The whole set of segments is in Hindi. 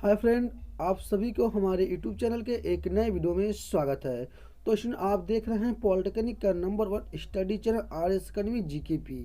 हाय फ्रेंड, आप सभी को हमारे यूट्यूब चैनल के एक नए वीडियो में स्वागत है। तो स्टूडेंट, आप देख रहे हैं पॉलिटेक्निक का number 1 study channel RS. Academy GKP.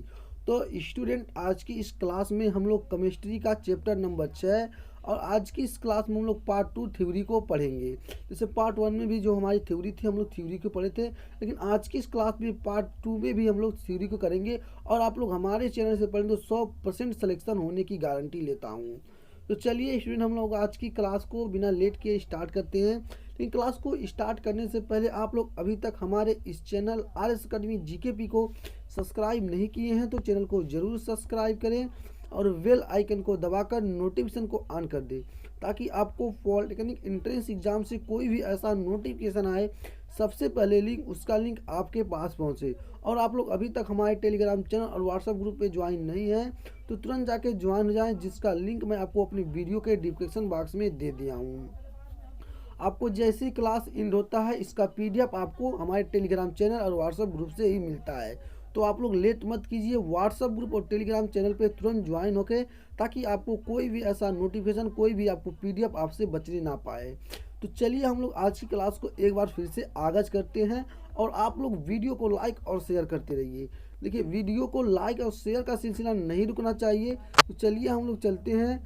तो स्टूडेंट, आज की इस क्लास में हम लोग केमिस्ट्री का चैप्टर नंबर 6 और आज की इस क्लास में हम लोग पार्ट 2 थ्योरी को पढ़ेंगे। जैसे पार्ट 1 में भी जो हमारी थ्योरी थी हम लोग थ्योरी को पढ़े थे, लेकिन आज की इस क्लास में पार्ट 2 में भी हम लोग थ्योरी को करेंगे। और आप लोग हमारे चैनल से पढ़ें तो 100% सिलेक्शन होने की गारंटी लेता हूँ। तो चलिए स्टूडेंट, हम लोग आज की क्लास को बिना लेट के स्टार्ट करते हैं। लेकिन क्लास को स्टार्ट करने से पहले आप लोग अभी तक हमारे इस चैनल आर.एस. अकेडमी जीकेपी को सब्सक्राइब नहीं किए हैं तो चैनल को ज़रूर सब्सक्राइब करें और बेल आइकन को दबाकर नोटिफिकेशन को ऑन कर दें, ताकि आपको पॉलिटेक्निक एंट्रेंस एग्जाम से कोई भी ऐसा नोटिफिकेशन आए, सबसे पहले उसका लिंक आपके पास पहुंचे। और आप लोग अभी तक हमारे टेलीग्राम चैनल और व्हाट्सएप ग्रुप पे ज्वाइन नहीं है तो तुरंत जाके ज्वाइन हो जाएं, जिसका लिंक मैं आपको अपनी वीडियो के डिस्क्रिप्शन बॉक्स में दे दिया हूँ। आपको जैसी क्लास एंड होता है इसका पीडीएफ आपको हमारे टेलीग्राम चैनल और व्हाट्सएप ग्रुप से ही मिलता है। तो आप लोग लेट मत कीजिए, व्हाट्सएप ग्रुप और टेलीग्राम चैनल पे तुरंत ज्वाइन होके, ताकि आपको कोई भी ऐसा नोटिफिकेशन, कोई भी आपको पीडीएफ आपसे बचने ना पाए। तो चलिए हम लोग आज की क्लास को एक बार फिर से आगाज करते हैं और आप लोग वीडियो को लाइक और शेयर करते रहिए। देखिए, वीडियो को लाइक और शेयर का सिलसिला नहीं रुकना चाहिए। तो चलिए हम लोग चलते हैं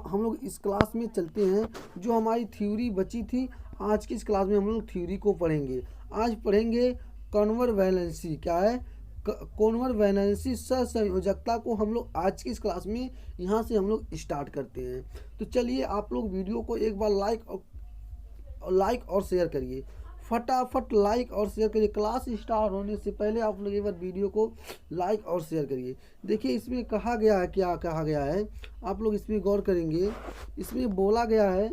हम लोग इस क्लास में चलते हैं। जो हमारी थ्योरी बची थी, आज की इस क्लास में हम लोग थ्योरी को पढ़ेंगे। आज पढ़ेंगे कॉन्वर वैलेंसी। क्या है कॉन्वर वैलेंसी सहसंयोजकता को हम लोग आज की इस क्लास में यहाँ से हम लोग स्टार्ट करते हैं। तो चलिए आप लोग वीडियो को एक बार लाइक और शेयर करिए, फटाफट लाइक और शेयर करिए। क्लास स्टार्ट होने से पहले आप लोग एक बार वीडियो को लाइक और शेयर करिए। देखिए, इसमें कहा गया है, क्या कहा गया है, आप लोग इसमें गौर करेंगे। इसमें बोला गया है,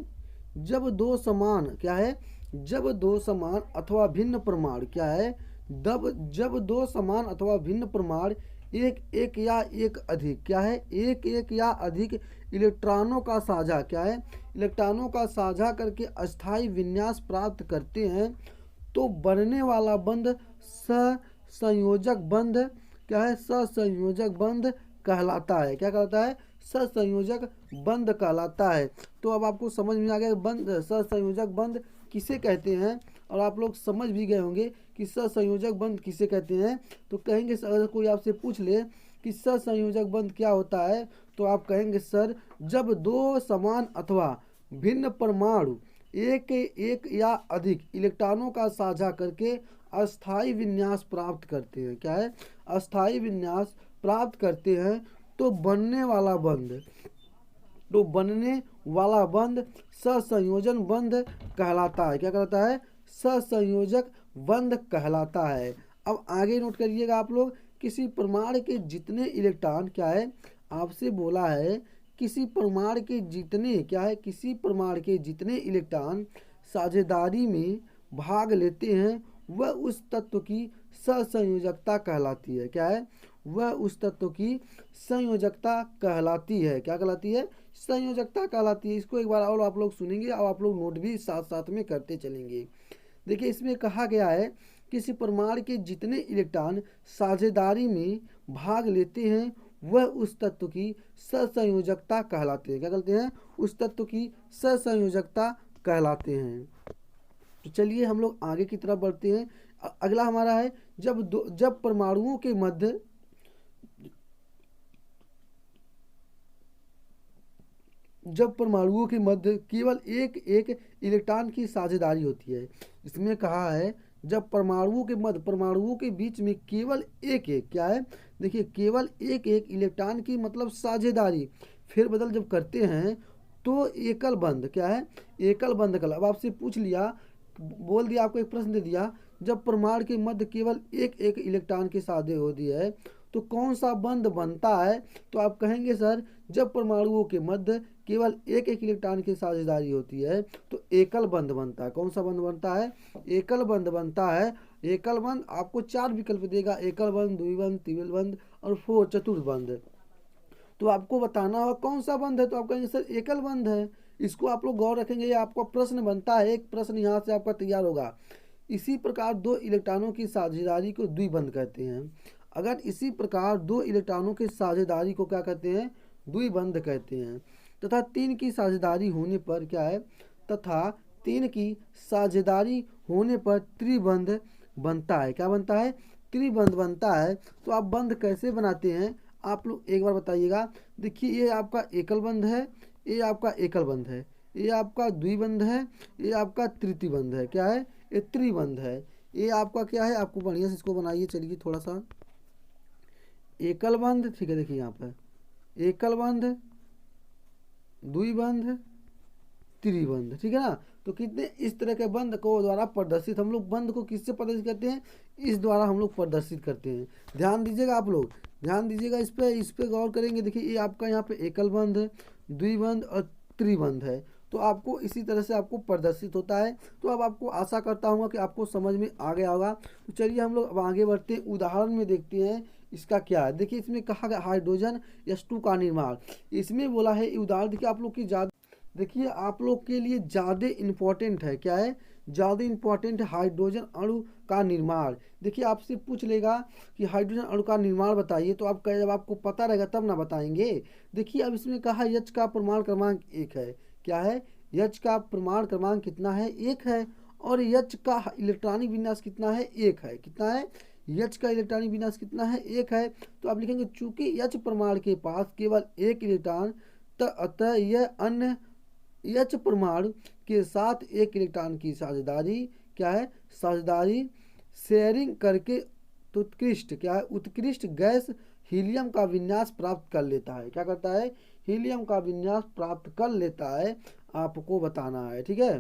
जब दो समान क्या है, जब दो समान अथवा भिन्न प्रमाण क्या है, जब दो समान अथवा भिन्न प्रमाण एक या एक अधिक क्या है, एक या अधिक इलेक्ट्रॉनों का साझा क्या है, इलेक्ट्रॉनों का साझा करके अस्थायी विन्यास प्राप्त करते हैं, तो बनने वाला बंध सहसंयोजक बंध क्या है, सहसंयोजक बंध कहलाता है। क्या कहलाता है? सहसंयोजक बंध कहलाता है। तो अब आपको समझ में आ गया बंध, सहसंयोजक बंध किसे कहते हैं, और आप लोग समझ भी गए होंगे कि सहसंयोजक बंध किसे कहते हैं। तो कहेंगे, अगर कोई आपसे पूछ ले कि सहसंयोजक बंध क्या होता है, तो आप कहेंगे सर, जब दो समान अथवा भिन्न परमाणु एक या अधिक इलेक्ट्रॉनों का साझा करके अस्थायी विन्यास प्राप्त करते हैं। क्या है? अस्थायी विन्यास प्राप्त करते हैं, तो बनने वाला बंध सहसंयोजन बंध कहलाता है। क्या कहलाता है? सहसंयोजक बंध कहलाता है। अब आगे नोट करिएगा आप लोग, किसी परमाणु के जितने इलेक्ट्रॉन क्या है, आपसे बोला है किसी परमाणु के जितने क्या है, किसी परमाणु के जितने इलेक्ट्रॉन साझेदारी में भाग लेते हैं, वह उस तत्व की सहसंयोजकता कहलाती है। क्या है? वह उस तत्व की संयोजकता कहलाती है। क्या कहलाती है? संयोजकता कहलाती है। इसको एक बार और आप लोग सुनेंगे और आप लोग नोट भी साथ साथ में करते चलेंगे। देखिए, इसमें कहा गया है, किसी परमाणु के जितने इलेक्ट्रॉन साझेदारी में भाग लेते हैं, वह उस तत्व की सहसंयोजकता कहलाते हैं। क्या कहते हैं? उस तत्व की सहसंयोजकता कहलाते हैं। तो चलिए हम लोग आगे की तरफ बढ़ते हैं। अगला हमारा है, जब परमाणुओं के मध्य केवल एक इलेक्ट्रॉन की साझेदारी होती है। इसमें कहा है, जब परमाणुओं के बीच में केवल एक क्या है, देखिए, केवल एक इलेक्ट्रॉन की मतलब साझेदारी फेरबदल जब करते हैं, तो एकल बंध क्या है, एकल बंध कल। अब आपसे पूछ लिया, बोल दिया, आपको एक प्रश्न दे दिया, जब परमाणु के मध्य केवल एक इलेक्ट्रॉन की साझे होती है तो कौन सा बंध बनता है? तो आप कहेंगे सर, जब परमाणुओं के मध्य केवल एक इलेक्ट्रॉन की साझेदारी होती है तो एकल बंध बनता है। कौन सा बंध बनता है? एकल बंध बनता है। एकल बंध आपको 4 विकल्प देगा, एकल बंध, द्विबंध, त्रिबल बंध और चतुर्थ बंध। तो आपको बताना होगा कौन सा बंध है, तो आप कहेंगे सर एकल बंध है। इसको आप लोग गौर रखेंगे, ये आपका प्रश्न बनता है, एक प्रश्न यहाँ से आपका तैयार होगा। इसी प्रकार दो इलेक्ट्रॉनों की साझेदारी को द्विबंध कहते हैं। अगर इसी प्रकार दो इलेक्ट्रॉनों की साझेदारी को क्या कहते हैं? द्विबंध कहते हैं। तथा 3 की साझेदारी होने पर क्या है, तथा 3 की साझेदारी होने पर त्रिबंध बनता है। क्या बनता है? त्रिबंध बनता है। तो आप बंध कैसे बनाते हैं आप लोग एक बार बताइएगा। देखिए ये आपका एकल बंध है, ये आपका एकल बंध है, ये आपका द्विबंध है, ये आपका तृतीय बंध है। क्या है? ये त्रिबंध है। ये आपका क्या है, आपको बढ़िया से इसको बनाइए। चलिए थोड़ा सा एकल बंध, ठीक है, देखिए यहाँ पर एकल बंध, द्विबंध, त्रिबंध, ठीक है ना। तो कितने इस तरह के बंध को द्वारा प्रदर्शित, हम लोग बंध को किससे प्रदर्शित करते हैं? इस द्वारा हम लोग प्रदर्शित करते हैं। ध्यान दीजिएगा, आप लोग ध्यान दीजिएगा, इस पे गौर करेंगे। देखिए ये आपका यहाँ पे एकल बंध, द्विबंध और त्रिबंध है। तो आपको इसी तरह से आपको प्रदर्शित होता है। तो अब आपको आशा करता हूँ कि आपको समझ में आ गया होगा। तो चलिए हम लोग अब आगे बढ़ते हैं, उदाहरण में देखते हैं इसका क्या है। देखिए इसमें कहा गया हाइड्रोजन H2 का निर्माण, इसमें बोला है उदाहरण। देखिए आप लोग की ज़्यादा, देखिए आप लोग के लिए ज़्यादा इम्पोर्टेंट है। क्या है? ज़्यादा इम्पोर्टेंट है हाइड्रोजन अणु का निर्माण। देखिए आपसे पूछ लेगा कि हाइड्रोजन अणु का निर्माण बताइए, तो आप जब आपको पता रहेगा तब ना बताएंगे। देखिए अब इसमें कहा H का परमाणु क्रमांक 1 है। क्या है? H का परमाणु क्रमांक कितना है? 1 है। और H का इलेक्ट्रॉनिक विन्यास कितना है? 1 है। कितना है? H का इलेक्ट्रॉनिक विन्यास कितना है? 1 है। तो आप लिखेंगे चूंकि H परमाणु के पास केवल 1 इलेक्ट्रॉन, अतः यह अन्य H परमाणु के साथ 1 इलेक्ट्रॉन की साझेदारी, क्या है, साझेदारी शेयरिंग करके उत्कृष्ट, क्या है, उत्कृष्ट गैस हीलियम का विन्यास प्राप्त कर लेता है। क्या करता है? हीलियम का विन्यास प्राप्त कर लेता है, आपको बताना है। ठीक है,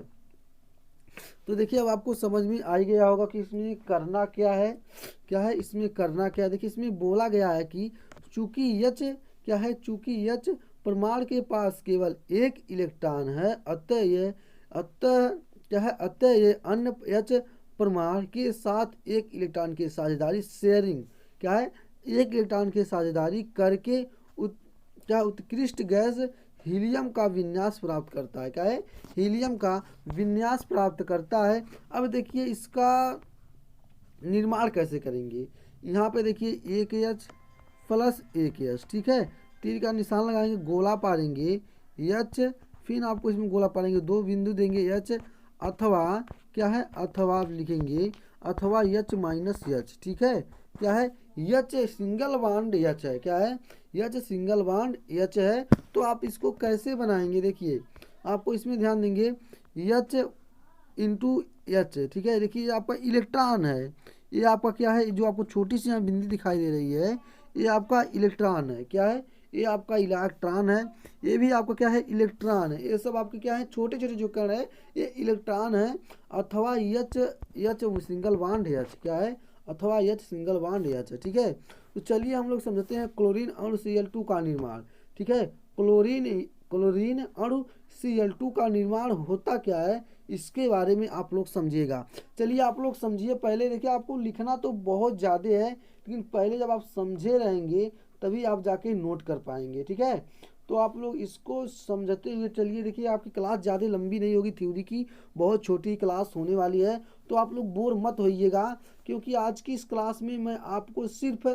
तो देखिए अब आपको समझ में आ ही गया होगा कि इसमें करना क्या है। क्या है इसमें करना क्या है? देखिए इसमें बोला गया है कि चूंकि H, क्या है, चूंकि H परमाणु के पास केवल 1 इलेक्ट्रॉन है, अतः क्या है, अतः ये अन्य H परमाणु के साथ 1 इलेक्ट्रॉन की साझेदारी शेयरिंग, क्या है, 1 इलेक्ट्रॉन की साझेदारी करके क्या उत्कृष्ट गैस हीलियम का विन्यास प्राप्त करता है। क्या है? हीलियम का विन्यास प्राप्त करता है। अब देखिए इसका निर्माण कैसे करेंगे। यहाँ पे देखिए 1H प्लस 1H, ठीक है, तीर का निशान लगाएंगे, गोला पारेंगे H, फिर आपको इसमें गोला पारेंगे, 2 बिंदु देंगे H, अथवा क्या है, अथवा लिखेंगे, अथवा H माइनस H, ठीक है। क्या है? H सिंगल बॉन्ड H है। क्या है? H सिंगल बॉन्ड H है। तो आप इसको कैसे बनाएंगे? देखिए आपको इसमें ध्यान देंगे, H इंटू H, ठीक है। देखिए ये आपका इलेक्ट्रॉन है, ये आपका क्या है, जो आपको छोटी सी यहाँ बिंदी दिखाई दे रही है, ये आपका इलेक्ट्रॉन है। क्या है? ये आपका इलेक्ट्रॉन है। ये भी आपका क्या है, इलेक्ट्रॉन है। ये सब आपके क्या है, छोटे छोटे जो कण है ये इलेक्ट्रॉन है। अथवा H सिंगल बॉन्ड H, क्या है, अथवा H सिंगल बॉन्ड H है। ठीक है, तो चलिए हम लोग समझते हैं क्लोरीन अणु Cl2 का निर्माण। ठीक है, क्लोरीन अणु Cl2 का निर्माण होता क्या है, इसके बारे में आप लोग समझिएगा। चलिए आप लोग समझिए पहले। देखिए आपको लिखना तो बहुत ज़्यादा है, लेकिन पहले जब आप समझे रहेंगे तभी आप जाके नोट कर पाएंगे। ठीक है, तो आप लोग इसको समझते हुए चलिए। देखिए आपकी क्लास ज़्यादा लंबी नहीं होगी, थ्योरी की बहुत छोटी क्लास होने वाली है, तो आप लोग बोर मत होइएगा, क्योंकि आज की इस क्लास में मैं आपको सिर्फ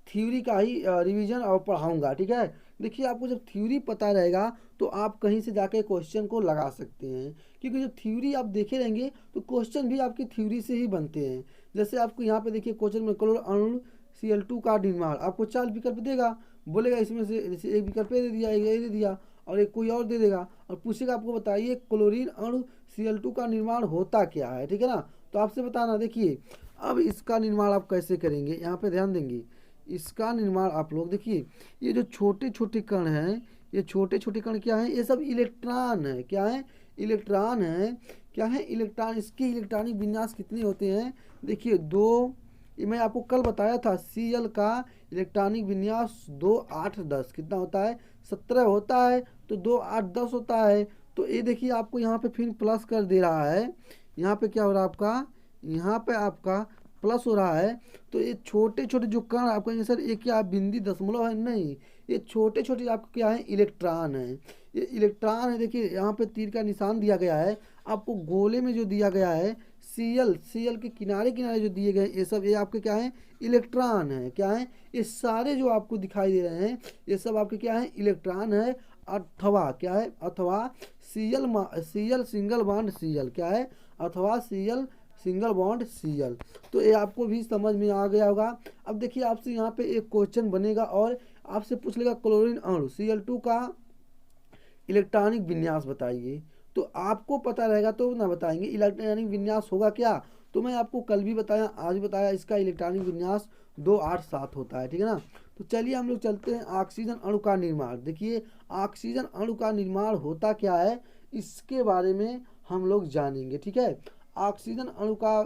थ्योरी का ही रिवीजन और पढ़ाऊंगा। ठीक है, देखिए आपको जब थ्योरी पता रहेगा तो आप कहीं से जाके क्वेश्चन को लगा सकते हैं, क्योंकि जब थ्योरी आप देखे रहेंगे तो क्वेश्चन भी आपकी थ्योरी से ही बनते हैं। जैसे आपको यहाँ पे देखिए क्वेश्चन में क्लोरीन अणु Cl2 का निर्माण, आपको 4 विकल्प देगा, बोलेगा इसमें से जैसे एक विकल्प दे दिया, एक दे दिया और एक कोई और दे देगा, और पूछेगा आपको बताइए क्लोरीन अणु Cl2 का निर्माण होता क्या है। ठीक है ना, तो आपसे बताना। देखिए अब इसका निर्माण आप कैसे करेंगे, यहाँ पे ध्यान देंगे। इसका निर्माण आप लोग देखिए, ये जो छोटे छोटे कण हैं, ये छोटे छोटे कण क्या हैं, ये सब इलेक्ट्रॉन है। क्या है? इलेक्ट्रॉन है। क्या है? इलेक्ट्रॉन। इसके इलेक्ट्रॉनिक विन्यास कितने होते हैं? देखिए 2, ये मैं आपको कल बताया था, Cl का इलेक्ट्रॉनिक विन्यास 2, 8, 10 कितना होता है, 17 होता है। तो 2, 8, 10 होता है। तो ये देखिए आपको यहाँ पे फिर प्लस कर दे रहा है। यहाँ पे क्या हो रहा है आपका, यहाँ पे आपका प्लस हो रहा है, तो ये छोटे छोटे जो कण आप कहेंगे सर ये क्या बिंदी दशमलव है, नहीं, ये छोटे छोटे आपको क्या है, इलेक्ट्रॉन है। ये इलेक्ट्रॉन है, देखिए यहाँ पे तीर का निशान दिया गया है, आपको गोले में जो दिया गया है Cl के किनारे किनारे जो दिए गए ये सब, ये आपके क्या है, इलेक्ट्रॉन है। क्या है, ये सारे जो आपको दिखाई दे रहे हैं ये सब आपके क्या है, इलेक्ट्रॉन है। अथवा क्या है, अथवा Cl सिंगल बॉन्ड Cl क्या है, अथवा Cl सिंगल बॉन्ड Cl। तो ये आपको भी समझ में आ गया होगा। अब देखिए आपसे यहाँ पे एक क्वेश्चन बनेगा और आपसे पूछ लेगा क्लोरीन अणु Cl2 का इलेक्ट्रॉनिक विन्यास बताइए। तो आपको पता रहेगा तो ना बताएंगे इलेक्ट्रॉनिक विन्यास होगा क्या, तो मैं आपको कल भी बताया आज बताया, इसका इलेक्ट्रॉनिक विन्यास 287 होता है, ठीक है ना। तो चलिए हम लोग चलते हैं ऑक्सीजन अणु का निर्माण। देखिए ऑक्सीजन अणु का निर्माण होता क्या है, इसके बारे में हम लोग जानेंगे, ठीक है। ऑक्सीजन अणु का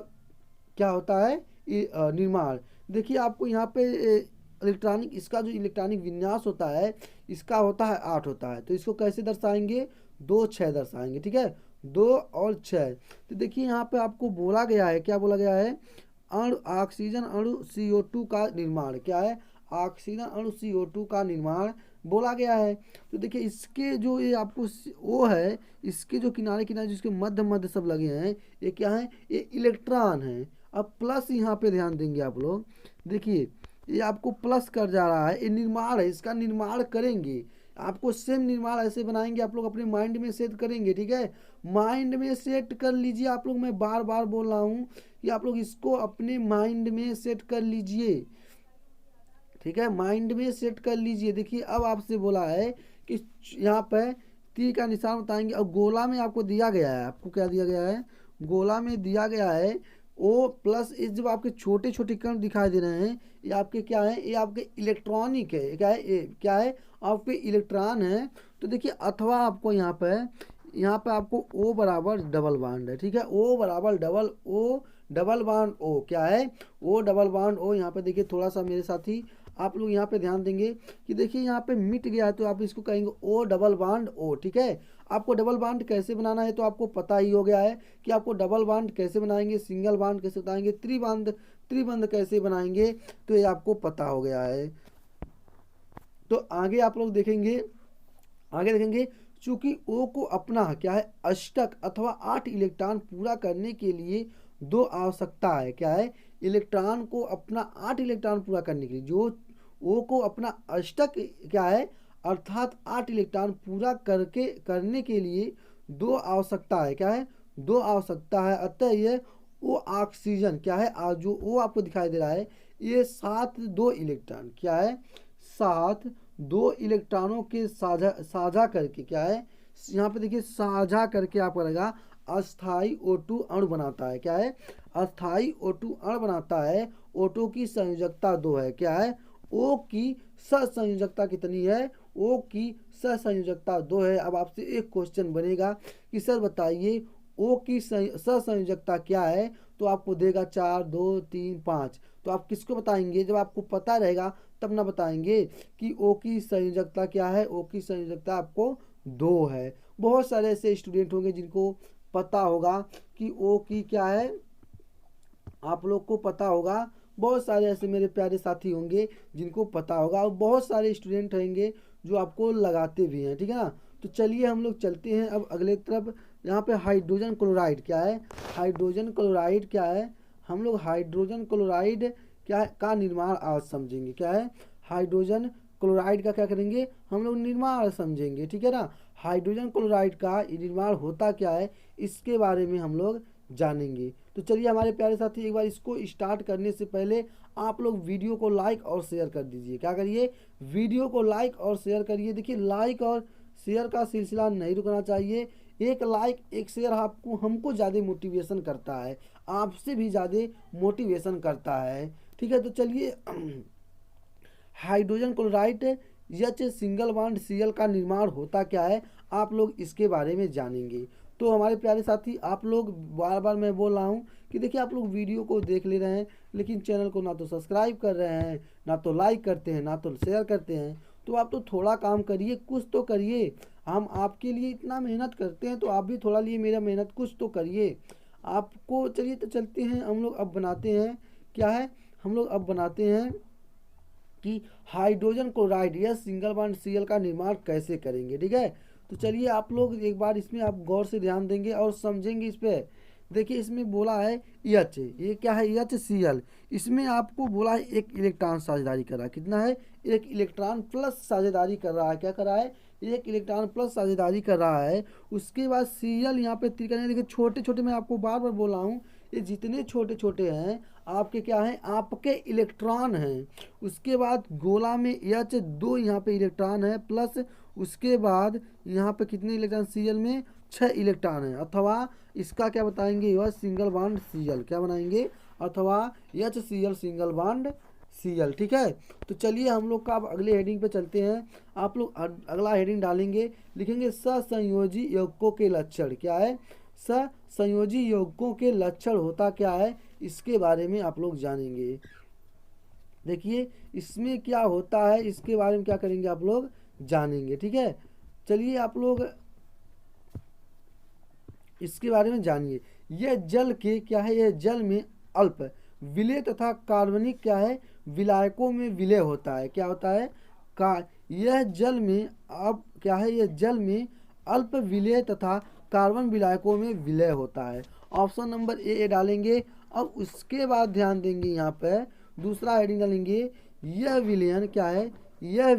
क्या होता है निर्माण। देखिए आपको यहाँ पे इलेक्ट्रॉनिक, इसका जो इलेक्ट्रॉनिक विन्यास होता है इसका होता है 8 होता है। तो इसको कैसे दर्शाएंगे, 2 6 दर्शाएंगे, ठीक है, 2 और 6। तो देखिए यहाँ पे आपको बोला गया है, क्या बोला गया है, ऑक्सीजन अणु CO2 का निर्माण। क्या है, ऑक्सीजन अणु CO2 का निर्माण बोला गया है। तो देखिए इसके जो ये आपको वो है, इसके जो किनारे किनारे जिसके मध्य मध्य सब लगे हैं ये क्या है, ये इलेक्ट्रॉन है। अब प्लस यहाँ पे ध्यान देंगे आप लोग, देखिए ये आपको प्लस कर जा रहा है, ये निर्माण है, इसका निर्माण करेंगे। आपको सेम निर्माण ऐसे बनाएंगे, आप लोग अपने माइंड में सेट करेंगे, ठीक है, माइंड में सेट कर लीजिए आप लोग। मैं बार बार बोल रहा हूँ कि आप लोग इसको अपने माइंड में सेट कर लीजिए, ठीक है, माइंड में सेट कर लीजिए। देखिए अब आपसे बोला है कि यहाँ पे तीर का निशान बताएंगे और गोला में आपको दिया गया है, आपको क्या दिया गया है, गोला में दिया गया है ओ प्लस। इस जब आपके छोटे छोटे कण दिखाई दे रहे हैं ये आपके क्या है, ये आपके इलेक्ट्रॉनिक है, क्या है, ये क्या है, आपके इलेक्ट्रॉन है। तो देखिए अथवा आपको यहाँ पे आपको O बराबर डबल बॉन्ड है, ठीक है, O बराबर डबल बॉन्ड O क्या है, O डबल बॉन्ड O। यहाँ पे देखिए थोड़ा सा मेरे साथी आप लोग यहाँ पे ध्यान देंगे कि देखिए यहाँ पे मिट गया है तो आप इसको कहेंगे O डबल बॉन्ड O, ठीक है। आपको डबल बॉन्ड कैसे बनाना है तो आपको पता ही हो गया है कि आपको डबल बॉन्ड कैसे बनाएंगे, सिंगल बॉन्ड कैसे बताएंगे, त्रिबंध कैसे बनाएंगे, तो ये आपको पता हो गया है। तो आगे आप लोग देखेंगे, आगे देखेंगे चूंकि O को अपना क्या है, अष्टक अथवा 8 इलेक्ट्रॉन पूरा करने के लिए 2 आवश्यकता है। क्या है, इलेक्ट्रॉन को अपना 8 इलेक्ट्रॉन पूरा करने के लिए जो O को अपना अष्टक क्या है, अर्थात 8 इलेक्ट्रॉन पूरा करने के लिए 2 आवश्यकता है। क्या है, 2 आवश्यकता है। अतः ये वो ऑक्सीजन क्या है, जो वो आपको दिखाई दे रहा है ये 7 2 इलेक्ट्रॉन क्या है, 7 2 इलेक्ट्रॉनों के साझा करके क्या है, यहाँ पे देखिए साझा करके आपको लगेगा अस्थाई O2 अणु बनाता है। क्या है, अस्थाई O2 अणु बनाता है। O2 की संयोजकता 2 है। क्या है, O की सहसंयोजकता कितनी है, O की सहसंयोजकता 2 है। अब आपसे एक क्वेश्चन बनेगा कि सर बताइए O की सहसंयोजकता क्या है, तो आपको देगा 4 2 3 5। तो आप किसको बताएंगे, जब आपको पता रहेगा तब ना बताएंगे कि O की संयोजकता क्या है। O की संयोजकता आपको 2 है। बहुत सारे ऐसे स्टूडेंट होंगे जिनको पता होगा कि O की क्या है, आप लोग को पता होगा। बहुत सारे ऐसे मेरे प्यारे साथी होंगे जिनको पता होगा और बहुत सारे स्टूडेंट रहेंगे जो आपको लगाते भी हैं, ठीक है ना। तो चलिए हम लोग चलते हैं अब अगले तरफ। यहाँ पे हाइड्रोजन क्लोराइड क्या है, हाइड्रोजन क्लोराइड क्या है, हम लोग हाइड्रोजन क्लोराइड क्या है का निर्माण आज समझेंगे। क्या है, हाइड्रोजन क्लोराइड का क्या करेंगे, हम लोग निर्माण समझेंगे, ठीक है ना। हाइड्रोजन क्लोराइड का निर्माण होता क्या है इसके बारे में हम लोग जानेंगे। तो चलिए हमारे प्यारे साथी एक बार इसको स्टार्ट करने से पहले आप लोग वीडियो को लाइक और शेयर कर दीजिए। क्या करिए, वीडियो को लाइक और शेयर करिए। देखिए लाइक और शेयर का सिलसिला नहीं रुकना चाहिए। एक लाइक एक शेयर आपको हमको ज़्यादा मोटिवेशन करता है, आपसे भी ज़्यादा मोटिवेशन करता है, ठीक है। तो चलिए hydrogen chloride H single bond Cl का निर्माण होता क्या है आप लोग इसके बारे में जानेंगे। तो हमारे प्यारे साथी आप लोग बार बार मैं बोल रहा हूँ कि देखिए आप लोग वीडियो को देख ले रहे हैं लेकिन चैनल को ना तो सब्सक्राइब कर रहे हैं, ना तो लाइक करते हैं, ना तो शेयर करते हैं। तो आप तो थोड़ा काम करिए, कुछ तो करिए। हम आपके लिए इतना मेहनत करते हैं तो आप भी थोड़ा लिए मेरा मेहनत कुछ तो करिए आपको। चलिए तो चलते हैं हम लोग अब बनाते हैं क्या है, हम लोग अब बनाते हैं कि हाइड्रोजन क्लोराइड या सिंगल बॉन्ड Cl का निर्माण कैसे करेंगे। ठीक है, तो चलिए आप लोग एक बार इसमें आप गौर से ध्यान देंगे और समझेंगे इस पे। देखिए इसमें बोला है एच, ये क्या है, HCl। इसमें आपको बोला है एक इलेक्ट्रॉन साझेदारी कर रहा है, कितना है, एक इलेक्ट्रॉन प्लस साझेदारी कर रहा है, क्या कर रहा है, एक इलेक्ट्रॉन प्लस साझेदारी कर रहा है। उसके बाद Cl यहाँ पे त्रिकरण, देखिए छोटे छोटे, मैं आपको बार बार बोल रहा हूँ, ये जितने छोटे छोटे हैं आपके क्या हैं, आपके इलेक्ट्रॉन हैं। उसके बाद गोला में H2 यहाँ पे इलेक्ट्रॉन है, प्लस उसके बाद यहाँ पे कितने इलेक्ट्रॉन Cl में 6 इलेक्ट्रॉन है, अथवा इसका क्या बताएंगे, यह सिंगल बॉन्ड Cl क्या बनाएंगे, अथवा HCl सिंगल बॉन्ड Cl। ठीक है, तो चलिए हम लोग का अब अगले हेडिंग पे चलते हैं। आप लोग अगला हेडिंग डालेंगे, लिखेंगे सहसंयोजी यौगिकों के लक्षण, क्या है, सहसंयोजी यौगिकों के लक्षण होता क्या है, इसके बारे में आप लोग जानेंगे। देखिए इसमें क्या होता है, इसके बारे में क्या करेंगे, आप लोग जानेंगे। ठीक है, चलिए आप लोग इसके बारे में जानिए। यह जल के क्या है, यह जल में अल्प विलय तथा कार्बनिक क्या है, विलायकों में विलय होता है, क्या होता है, का यह जल में अब क्या है, यह जल में अल्प विलय तथा कार्बन विलायकों में विलय होता है। ऑप्शन नंबर ए डालेंगे। अब उसके बाद ध्यान देंगे, यहाँ पे दूसरा हेडिंग डालेंगे, यह विलयन क्या है, यह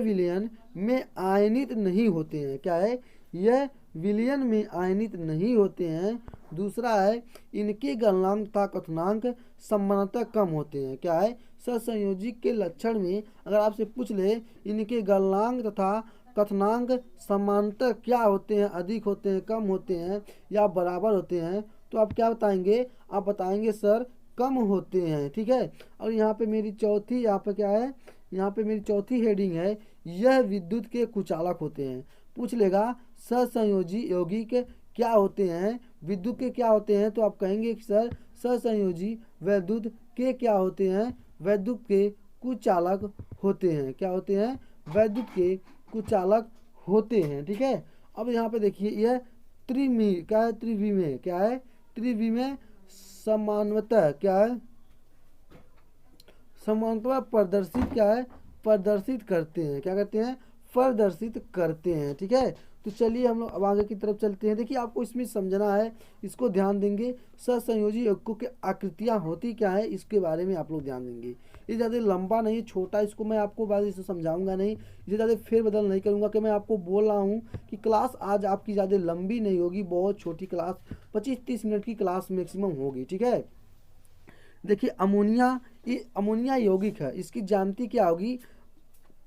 विलयन में आयनित नहीं होते हैं, क्या है, यह विलयन में आयनित नहीं होते हैं। दूसरा है, इनके गलनांक तथा कथनांक समानतः कम होते हैं, क्या है, सहसंयोजी के लक्षण में अगर आपसे पूछ ले इनके गलनांक तथा कथनांक समानतः क्या होते हैं, अधिक होते हैं, कम होते हैं या बराबर होते हैं, तो आप क्या बताएंगे, आप बताएंगे सर कम होते हैं। ठीक है, और यहाँ पे मेरी चौथी, यहाँ पे क्या है, यहाँ पे मेरी चौथी हेडिंग है, यह विद्युत के कुचालक होते हैं। पूछ लेगा सहसंयोजी यौगिक क्या होते हैं, विद्युत के क्या होते हैं, तो आप कहेंगे कि सर सहसंयोजी वैद्युत के क्या होते हैं, वैद्युत के कुचालक होते हैं, क्या होते हैं, वैद्युत के कुचालक होते हैं। ठीक है, अब यहाँ पे देखिए यह त्रिमी क्या है, त्रिविमेय क्या है, त्रिविमेय समानवतः क्या है, समानता प्रदर्शित क्या है, प्रदर्शित करते हैं, क्या करते हैं, प्रदर्शित करते हैं। ठीक है, तो चलिए हम लोग अब आगे की तरफ चलते हैं। देखिए आपको इसमें समझना है, इसको ध्यान देंगे, सहसंयोजी यौगिकों की आकृतियाँ होती क्या है, इसके बारे में आप लोग ध्यान देंगे। ये ज़्यादा लंबा नहीं, छोटा, इसको मैं आपको बाद इसे समझाऊंगा नहीं, ये ज़्यादा फेरबदल नहीं करूंगा, कि मैं आपको बोल रहा हूँ कि क्लास आज आपकी ज़्यादा लंबी नहीं होगी, बहुत छोटी क्लास, 25-30 मिनट की क्लास मैक्सिमम होगी। ठीक है, देखिए अमोनिया, ये अमोनिया यौगिक है, इसकी ज्यामिति क्या होगी,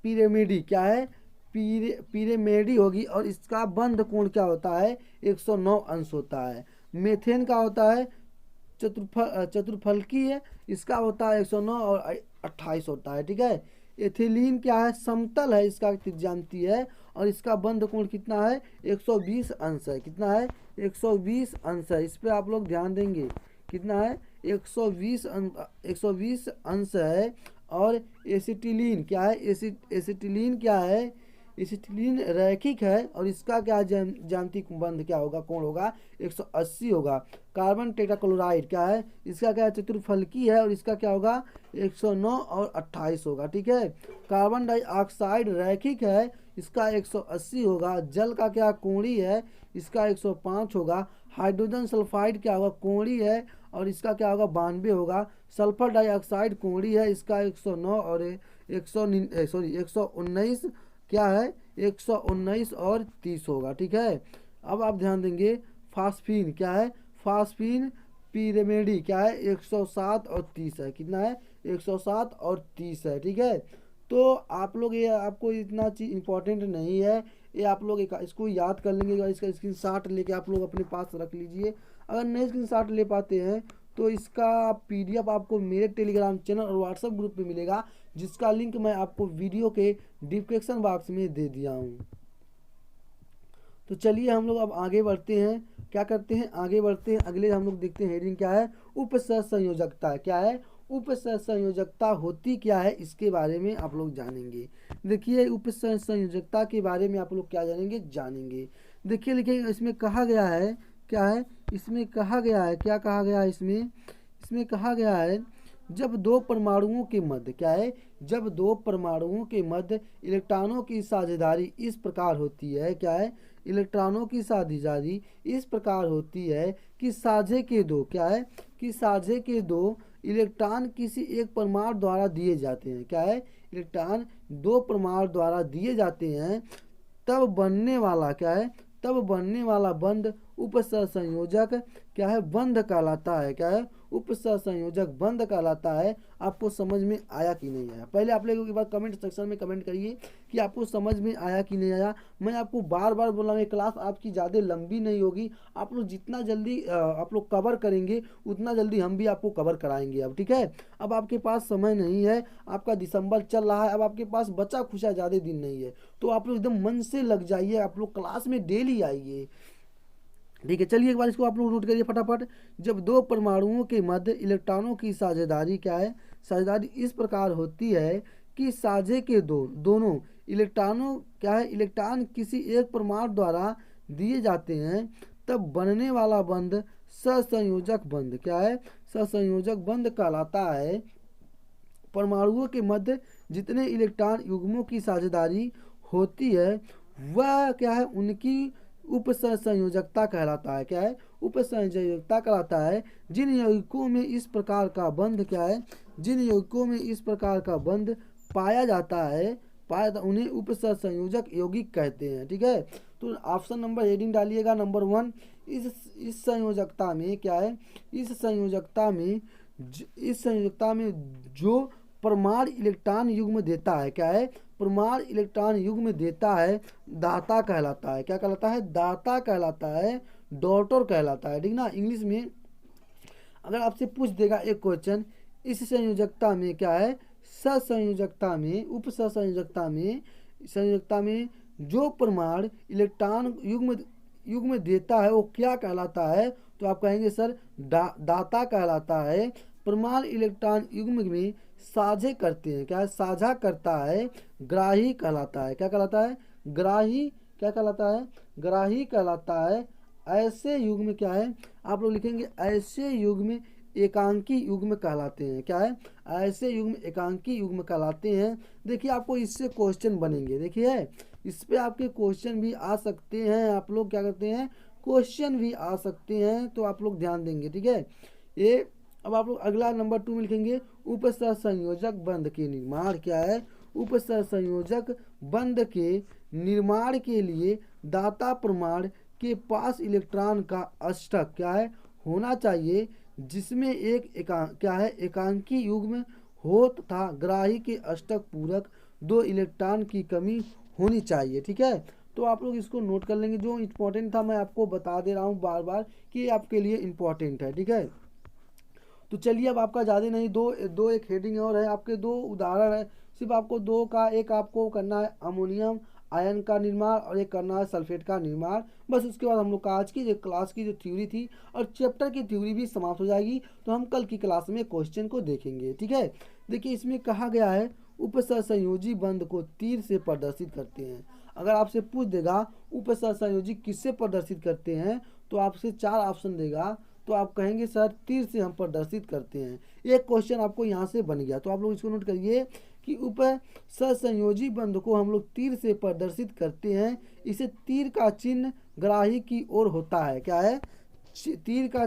पिरामिडी क्या है, पिरामिडी होगी, और इसका बंध कोण क्या होता है, 109 अंश होता है। मेथेन का होता है चतुर्फलकी है, इसका होता है 109 और 28 होता है। ठीक है, एथिलीन क्या है, समतल है, इसका ज्यामिति है, और इसका बंध कोण कितना है, 120 अंश है, कितना है, 120 अंश है। इस पर आप लोग ध्यान देंगे, कितना है, 120 अंश है। और एसिटिलीन क्या है, एसिटिलीन क्या है, एसिटिलीन रैखिक है, और इसका क्या ज्यामिति बंध क्या होगा, कोण होगा 180 होगा। कार्बन टेट्राक्लोराइड क्या है, इसका क्या चतुर्फलकी है, और इसका क्या होगा 109 और 28 होगा। ठीक है, कार्बन डाइऑक्साइड रैखिक है, इसका 180 होगा। जल का क्या कोणीय है, इसका 105 होगा। हाइड्रोजन सल्फाइड क्या होगा, कोणीय है, और इसका क्या होगा 92 होगा। सल्फर डाइऑक्साइड कोणीय है, इसका 109 और 119 क्या है, 119 और 30 होगा। ठीक है, अब आप ध्यान देंगे, फास्फीन क्या है, फास्फीन पिरामिडी क्या है, 107 और 30 है, कितना है, 107 और 30 है। ठीक है, तो आप लोग ये, आपको इतना चीज़ इंपॉर्टेंट नहीं है, ये आप लोग इसको याद कर लेंगे, इसका स्क्रीनशॉट लेके आप लोग अपने पास रख लीजिए। अगर नहीं स्क्रीनशॉट ले पाते हैं तो इसका PDF आपको मेरे टेलीग्राम चैनल और व्हाट्सएप ग्रुप पे मिलेगा, जिसका लिंक मैं आपको वीडियो के डिस्क्रिप्शन बॉक्स में दे दिया हूँ। तो चलिए हम लोग अब आगे बढ़ते हैं, क्या करते हैं, आगे बढ़ते हैं। अगले हम लोग देखते हैं हेडिंग क्या है, उपसहसंयोजकता क्या है, उपसहसंयोजकता होती क्या है, इसके बारे में आप लोग जानेंगे। देखिए उपसहसंयोजकता के बारे में आप लोग क्या जानेंगे। देखिए लिखिए, इसमें कहा गया है क्या है, इसमें कहा गया है, क्या कहा गया है इसमें, इसमें कहा गया है जब दो परमाणुओं के मध्य क्या है, जब दो परमाणुओं के मध्य इलेक्ट्रॉनों की साझेदारी इस प्रकार होती है, क्या है, इलेक्ट्रॉनों की साझेदारी इस प्रकार होती है कि साझे के दो क्या है, कि साझे के दो इलेक्ट्रॉन किसी एक परमाणु द्वारा दिए जाते हैं, क्या है, इलेक्ट्रॉन दो परमाणु द्वारा दिए जाते हैं, तब बनने वाला क्या है, तब बनने वाला बंध उपसहसंयोजक क्या है, बंध कहलाता है, क्या है, उपसहसंयोजक बंध कहलाता है। आपको समझ में आया कि नहीं आया? पहले आप लोगों के बाद कमेंट सेक्शन में कमेंट करिए कि आपको समझ में आया कि नहीं आया। मैं आपको बार बार बोल रहा हूँ, क्लास आपकी ज़्यादा लंबी नहीं होगी। आप लोग जितना जल्दी आप लोग कवर करेंगे उतना जल्दी हम भी आपको कवर कराएंगे। अब ठीक है, अब आपके पास समय नहीं है, आपका दिसंबर चल रहा है, अब आपके पास बचा खुचा ज़्यादा दिन नहीं है, तो आप लोग एकदम मन से लग जाइए, आप लोग क्लास में डेली आइए। ठीक है, चलिए एक बार इसको आप लोग नोट करिए फटाफट। जब दो परमाणुओं के मध्य इलेक्ट्रॉनों की साझेदारी क्या है, साझेदारी इस प्रकार होती है कि साझे के दोनों इलेक्ट्रॉनों क्या है, इलेक्ट्रॉन किसी एक परमाणु द्वारा दिए जाते हैं, तब बनने वाला बंध सहसंयोजक बंध क्या है, सहसंयोजक बंध कहलाता है। परमाणुओं के मध्य जितने इलेक्ट्रॉन युग्मों की साझेदारी होती है वह क्या है, उनकी उपसंयोजकता कहलाता है, क्या है, उपसंयोजकता कहलाता है। जिन यौगिकों में इस प्रकार का बंध क्या है, जिन यौगिकों में इस प्रकार का बंध पाया जाता है, उन्हें उपसंयोजक यौगिक कहते हैं। ठीक है, तो ऑप्शन नंबर हेडिंग डालिएगा नंबर 1। इस संयोजकता में क्या है, इस संयोजकता में जो परमाणु इलेक्ट्रॉन युग्म देता है, क्या है, परमाणु इलेक्ट्रॉन युग्म देता है, दाता कहलाता है, क्या कहलाता है, दाता कहलाता है, डॉटर कहलाता है। ठीक ना, इंग्लिश में अगर आपसे पूछ देगा एक क्वेश्चन, इस संयोजकता में क्या है, सहसंयोजकता में, संयोजकता में जो परमाणु इलेक्ट्रॉन युग्म देता है वो क्या कहलाता है, तो आप कहेंगे सर दाता कहलाता है। परमाणु इलेक्ट्रॉन युग्म में साझे करते हैं, क्या है, साझा करता है, ग्राही कहलाता है, क्या कहलाता है, ग्राही, क्या कहलाता है, ग्राही कहलाता है। ऐसे युग्म क्या है, आप लोग लिखेंगे ऐसे युग्म एकांकी युग्म कहलाते हैं, क्या है, ऐसे युग्म एकांकी युग्म कहलाते हैं। देखिए आपको इससे क्वेश्चन बनेंगे, देखिए इस पे आपके क्वेश्चन भी आ सकते हैं, आप लोग क्या करते हैं, क्वेश्चन भी आ सकते हैं, तो आप लोग ध्यान देंगे। ठीक है, ये अब आप लोग अगला नंबर 2 में लिखेंगे उपसहसंयोजक बंध के निर्माण, क्या है, उपसहसंयोजक बंध के निर्माण के लिए दाता परमाणु के पास इलेक्ट्रॉन का अष्टक क्या है, होना चाहिए, जिसमें क्या है, एकांकी युग्म हो तथा ग्राही के अष्टक पूरक 2 इलेक्ट्रॉन की कमी होनी चाहिए। ठीक है, तो आप लोग इसको नोट कर लेंगे, जो इम्पोर्टेंट था मैं आपको बता दे रहा हूँ बार बार कि ये आपके लिए इम्पोर्टेंट है। ठीक है, तो चलिए अब आपका ज़्यादा नहीं, दो एक हेडिंग और है, आपके 2 उदाहरण है, सिर्फ आपको 2 का, एक आपको करना है अमोनियम आयन का निर्माण और एक करना है सल्फेट का निर्माण। बस उसके बाद हम लोग का आज की जो क्लास की जो थ्योरी थी और चैप्टर की थ्योरी भी समाप्त हो जाएगी, तो हम कल की क्लास में क्वेश्चन को देखेंगे। ठीक है, देखिए इसमें कहा गया है उपसहसंयोजी बंध को तीर से प्रदर्शित करते हैं। अगर आपसे पूछ देगा उपसहसंयोजी किससे प्रदर्शित करते हैं, तो आपसे 4 ऑप्शन देगा, तो आप कहेंगे सर तीर से हम प्रदर्शित करते हैं। एक क्वेश्चन आपको यहाँ से बन गया, तो आप लोग इसको नोट करिए कि उपसहसंयोजी बंध को हम लोग तीर से प्रदर्शित करते हैं। इसे तीर का चिन्ह ग्राही की ओर होता है, क्या है, तीर का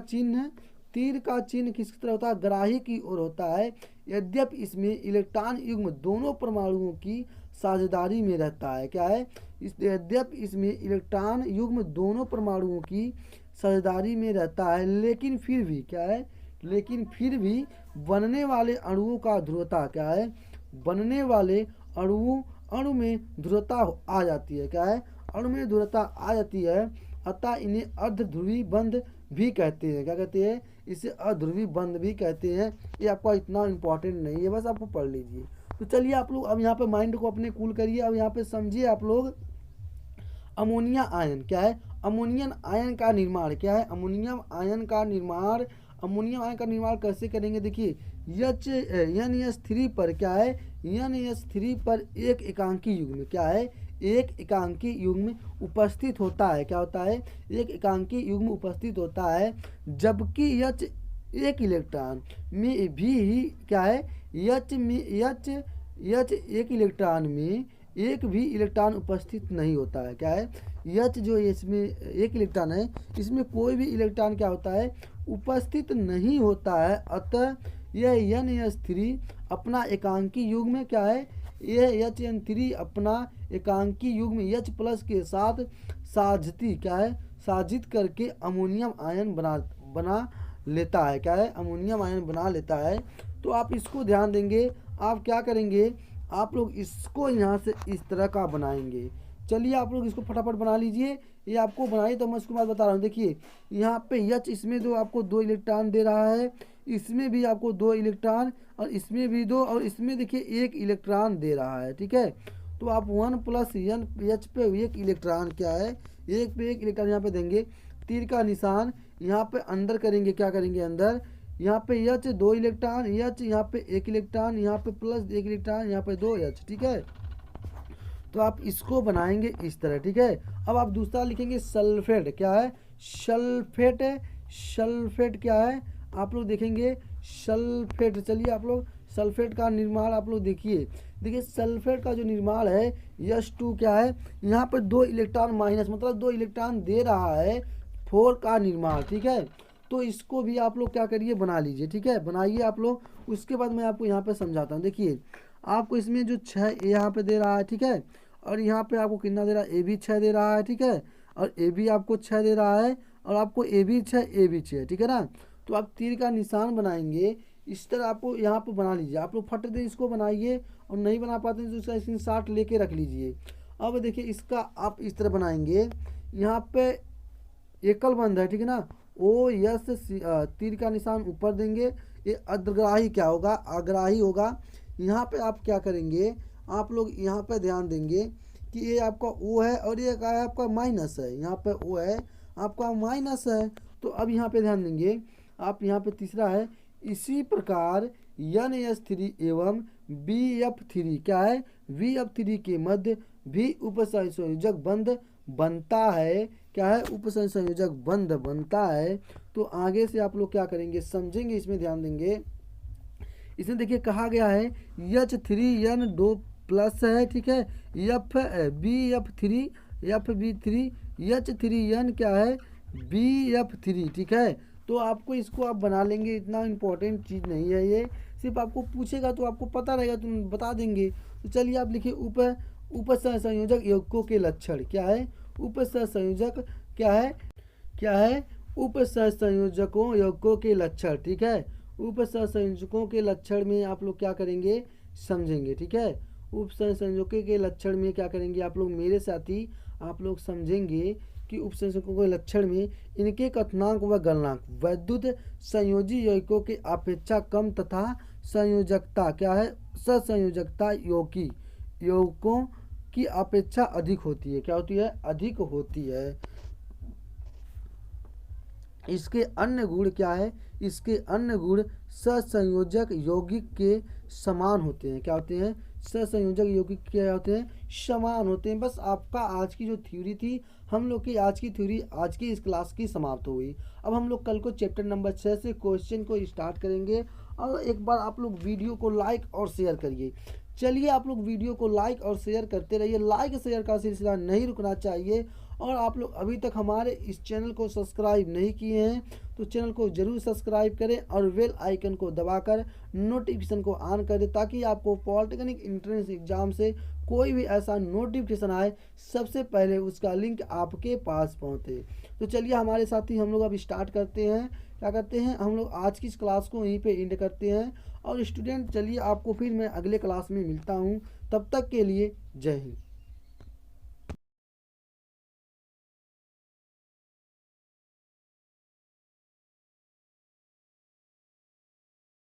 चिन्ह किसकी तरह होता है, ग्राही की ओर होता है। यद्यपि इसमें इलेक्ट्रॉन युग्म दोनों परमाणुओं की साझेदारी में रहता है, क्या है, यद्यपि इसमें इलेक्ट्रॉन युग्म दोनों परमाणुओं की साझेदारी में रहता है, लेकिन फिर भी क्या है, लेकिन फिर भी बनने वाले अणुओं का ध्रुवता क्या है, बनने वाले अणु में ध्रुवता आ जाती है, क्या है, अणु में ध्रुवता आ जाती है, अतः इन्हें अर्धध्रुवी बंध भी कहते हैं, क्या कहते हैं, इसे अध्रुवी बंध भी कहते हैं। ये आपका इतना इम्पोर्टेंट नहीं है, बस आपको पढ़ लीजिए। तो चलिए आप लोग अब यहाँ पे माइंड को अपने कूल करिए, अब यहाँ पे समझिए आप लोग अमोनिया आयन क्या है, अमोनियम आयन का निर्माण क्या है, अमोनियम आयन का निर्माण कैसे करेंगे। देखिए NH3 पर क्या है, NH3 पर एक एकांकी युग्म क्या है, एक एकांकी युग्म उपस्थित होता है, क्या होता है, एक एकांकी युग्म उपस्थित होता है, जबकि एक इलेक्ट्रॉन में भी क्या है, एच में एच एक इलेक्ट्रॉन में एक भी इलेक्ट्रॉन उपस्थित नहीं होता है। क्या है, एच जो इसमें एक इलेक्ट्रॉन है, इसमें कोई भी इलेक्ट्रॉन क्या होता है, उपस्थित नहीं होता है। अतः यह NH3 अपना एकांकी युग्म क्या है, यह HN3 अपना एकांकी युग्म H प्लस के साथ साझती क्या है, साझित करके अमोनियम आयन बना लेता है। क्या है, अमोनियम आयन बना लेता है। तो आप इसको ध्यान देंगे, आप क्या करेंगे, आप लोग इसको यहाँ से इस तरह का बनाएंगे। चलिए आप लोग इसको फटाफट बना लीजिए। ये आपको बनाइए तो मैं उसके बाद बता रहा हूँ। देखिए यहाँ पे H इसमें दो आपको 2 इलेक्ट्रॉन दे रहा है, इसमें भी आपको 2 इलेक्ट्रॉन, और इसमें भी 2, और इसमें देखिए 1 इलेक्ट्रॉन दे रहा है। ठीक है, तो आप 1 प्लस N H पे 1 इलेक्ट्रॉन क्या है, 1 पे 1 इलेक्ट्रॉन यहाँ पे देंगे, तीर का निशान यहाँ पे अंदर करेंगे। क्या करेंगे अंदर, यहाँ पे H 2 इलेक्ट्रॉन, H यहाँ पे 1 इलेक्ट्रॉन, यहाँ पे प्लस 1 इलेक्ट्रॉन, यहाँ पे 2 H। ठीक है, तो आप इसको बनाएंगे इस तरह। ठीक है, अब आप दूसरा लिखेंगे सल्फेट। क्या है, सल्फेट है, सल्फेट क्या है, आप लोग देखेंगे सल्फेट। चलिए आप लोग सल्फेट का निर्माण आप लोग देखिए सल्फेट का जो निर्माण है, H2 क्या है, यहाँ पर 2 इलेक्ट्रॉन माइनस, मतलब 2 इलेक्ट्रॉन दे रहा है, 4 का निर्माण। ठीक है, तो इसको भी आप लोग क्या करिए, बना लीजिए। ठीक है, बनाइए आप लोग, उसके बाद मैं आपको यहाँ पे समझाता हूँ। देखिए आपको इसमें जो 6 यहाँ पे दे रहा है, ठीक है, और यहाँ पे आपको कितना दे रहा है, ए भी 6 दे रहा है। ठीक है, और ए भी आपको 6 दे रहा है, और आपको ए भी 6। ठीक है ना, तो आप तीर का निशान बनाएंगे इस तरह, आपको यहाँ पर बना लीजिए। आप लोग फट दे इसको बनाइए, और नहीं बना पाते तो उसका स्क्रीनशॉट लेके रख लीजिए। अब देखिए इसका आप इस तरह बनाएंगे, यहाँ पे एकल बंद है। ठीक है ना, ओ यस तीर का निशान ऊपर देंगे, ये अग्राही क्या होगा, अग्राही होगा। यहाँ पे आप क्या करेंगे, आप लोग यहाँ पे ध्यान देंगे कि ये आपका ओ है, और ये क्या है आपका माइनस है। यहाँ पे ओ है, आपका माइनस है। तो अब यहाँ पे ध्यान देंगे आप, यहाँ पे तीसरा है, इसी प्रकार NH3 एवं BF3 क्या है, VF3 के मध्य भी उपसंयोजक बंध बनता है। क्या है, उपसंयोजक बंध बनता है। तो आगे से आप लोग क्या करेंगे, समझेंगे, इसमें ध्यान देंगे। इसमें देखिए कहा गया है H3N 2 प्लस है। ठीक है, BF3 FB3 H3N क्या है, BF3। ठीक है, तो आपको इसको आप बना लेंगे, इतना इम्पोर्टेंट चीज़ नहीं है ये, सिर्फ आपको पूछेगा तो आपको पता रहेगा, तुम बता देंगे। तो चलिए आप लिखिए उपसंयोजक यौगिकों के लक्षण। क्या है, उपसंयोजक क्या है उपसंयोजकों यौगिकों के लक्षण। ठीक है, उपसंयोजकों के लक्षण में आप लोग क्या करेंगे, समझेंगे। ठीक है, उपसंयोजकों के लक्षण में क्या करेंगे, आप लोग मेरे साथ ही आप लोग समझेंगे कि उपसंयोजकों के लक्षण में इनके कथनांक व गलनांक वैद्युत संयोजी यौगिकों के अपेक्षा कम तथा संयोजकता क्या है, ससंयोजकता यौगिकों की अपेक्षा अधिक होती है। क्या होती है, अधिक होती है। इसके अन्य गुण क्या है, इसके अन्य गुण ससंयोजक यौगिक के समान होते हैं। क्या होते हैं, ससंयोजक यौगिक क्या होते हैं, समान होते हैं। बस आपका आज की जो थ्योरी थी, हम लोग की आज की थ्योरी आज की इस क्लास की समाप्त हो गई। अब हम लोग कल को चैप्टर नंबर 6 से क्वेश्चन को स्टार्ट करेंगे। और एक बार आप लोग वीडियो को लाइक और शेयर करिए। चलिए आप लोग वीडियो को लाइक और शेयर करते रहिए, लाइक शेयर का सिलसिला नहीं रुकना चाहिए। और आप लोग अभी तक हमारे इस चैनल को सब्सक्राइब नहीं किए हैं तो चैनल को जरूर सब्सक्राइब करें, और बेल आइकन को दबाकर नोटिफिकेशन को ऑन कर दें, ताकि आपको पॉलिटेक्निक एंट्रेंस एग्जाम से कोई भी ऐसा नोटिफिकेशन आए, सबसे पहले उसका लिंक आपके पास पहुंचे। तो चलिए हमारे साथ ही हम लोग अब स्टार्ट करते हैं। क्या करते हैं, हम लोग आज की इस क्लास को यहीं पे एंड करते हैं। और स्टूडेंट चलिए आपको फिर मैं अगले क्लास में मिलता हूँ, तब तक के लिए जय हिंद।